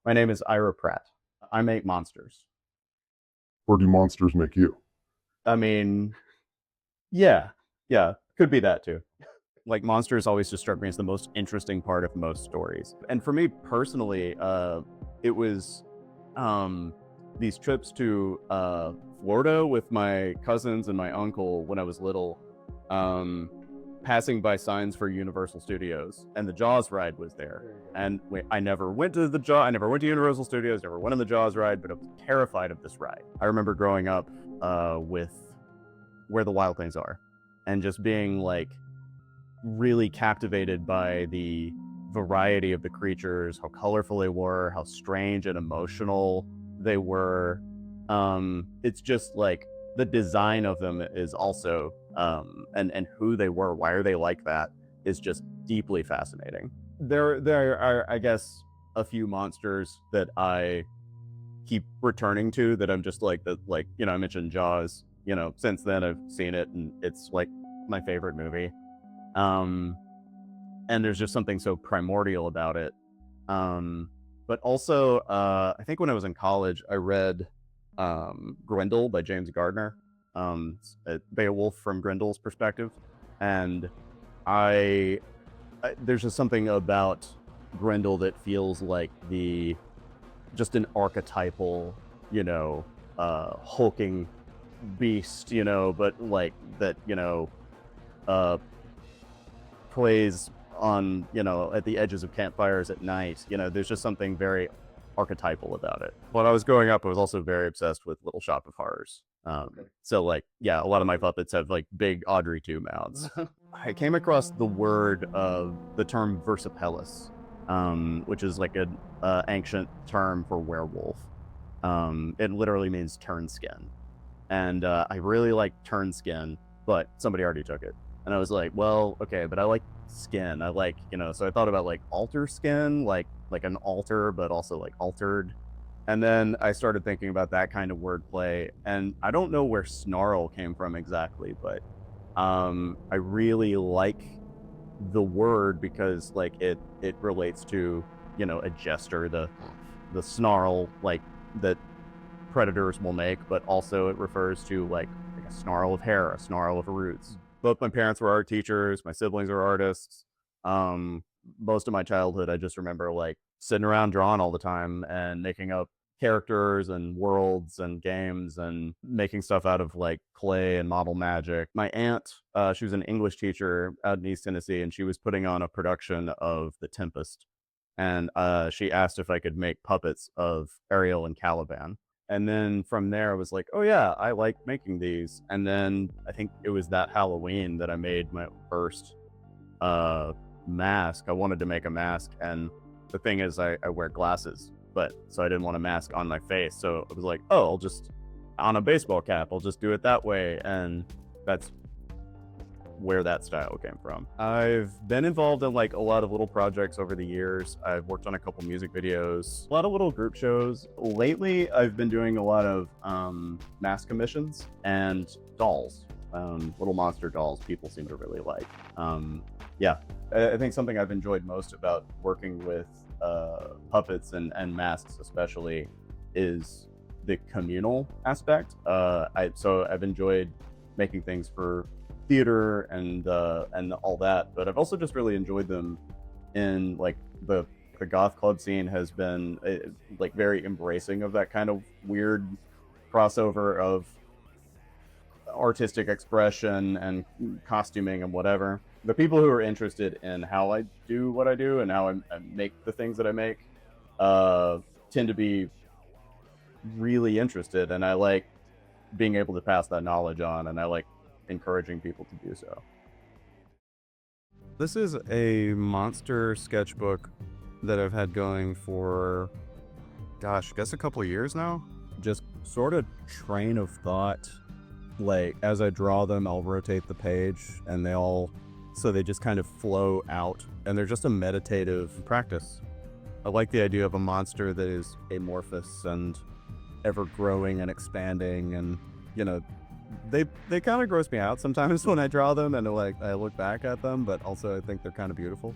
My name is Ira Pratt. I make monsters. Or do monsters make you? I mean, yeah, yeah, could be that too. Like monsters always just struck me as the most interesting part of most stories. And for me personally, it was um, these trips to Florida with my cousins and my uncle when I was little, um, passing by signs for Universal Studios, and the Jaws ride was there. And I never went to I never went to Universal Studios, never went on the Jaws ride, but I was terrified of this ride. I remember growing up with Where the Wild Things Are, and just being like really captivated by the variety of the creatures, how colorful they were, how strange and emotional they were. It's just like the design of them is also and who they were, why are they like that, is just deeply fascinating. There are, I guess, a few monsters that I keep returning to that I'm just like that, like, I mentioned Jaws. Since then I've seen it and it's like my favorite movie. Um, and there's just something so primordial about it. But also, I think when I was in college, I read Grendel by James Gardner, Beowulf from Grendel's perspective, and there's just something about Grendel that feels like just an archetypal, hulking beast, but like that, uh, plays on, at the edges of campfires at night. There's just something very archetypal about it. When I was growing up, I was also very obsessed with Little Shop of Horrors. So like, yeah, a lot of my puppets have like big Audrey 2 mouths. I came across the term versipellis, which is like an ancient term for werewolf. It literally means turn skin. And I really like turn skin, but somebody already took it. And I was like, well, okay, but I like skin. I like, so I thought about like alter skin, like an altar, but also like altered. And then I started thinking about that kind of wordplay. And I don't know where snarl came from exactly, but I really like the word because like it relates to, a jester, the snarl like that predators will make, but also it refers to like a snarl of hair, a snarl of roots. Both my parents were art teachers, my siblings are artists. Most of my childhood I just remember like sitting around drawing all the time and making up characters and worlds and games and making stuff out of like clay and model magic. My aunt, she was an English teacher out in East Tennessee, and she was putting on a production of The Tempest, and she asked if I could make puppets of Ariel and Caliban. And then from there, I was like, oh yeah, I like making these. And then I think it was that Halloween that I made my first mask. I wanted to make a mask, and the thing is, I wear glasses, but so I didn't want a mask on my face. So I was like, oh, I'll just on a baseball cap, I'll just do it that way, and that's where that style came from. I've been involved in like a lot of little projects over the years. I've worked on a couple music videos, a lot of little group shows. Lately, I've been doing a lot of mask commissions and dolls, little monster dolls people seem to really like. Yeah, I think something I've enjoyed most about working with puppets and masks especially is the communal aspect. So I've enjoyed making things for theater and all that, but I've also just really enjoyed them in like the goth club scene has been like very embracing of that kind of weird crossover of artistic expression and costuming and whatever. The people who are interested in how I do what I do and how I make the things that I make tend to be really interested, and I like being able to pass that knowledge on, and I like encouraging people to do so. This is a monster sketchbook that I've had going for, gosh, I guess a couple of years now. Just sort of train of thought. Like as I draw them, I'll rotate the page and they just kind of flow out, and they're just a meditative practice. I like the idea of a monster that is amorphous and ever growing and expanding, and they kind of gross me out sometimes when I draw them and like I look back at them, but also I think they're kind of beautiful.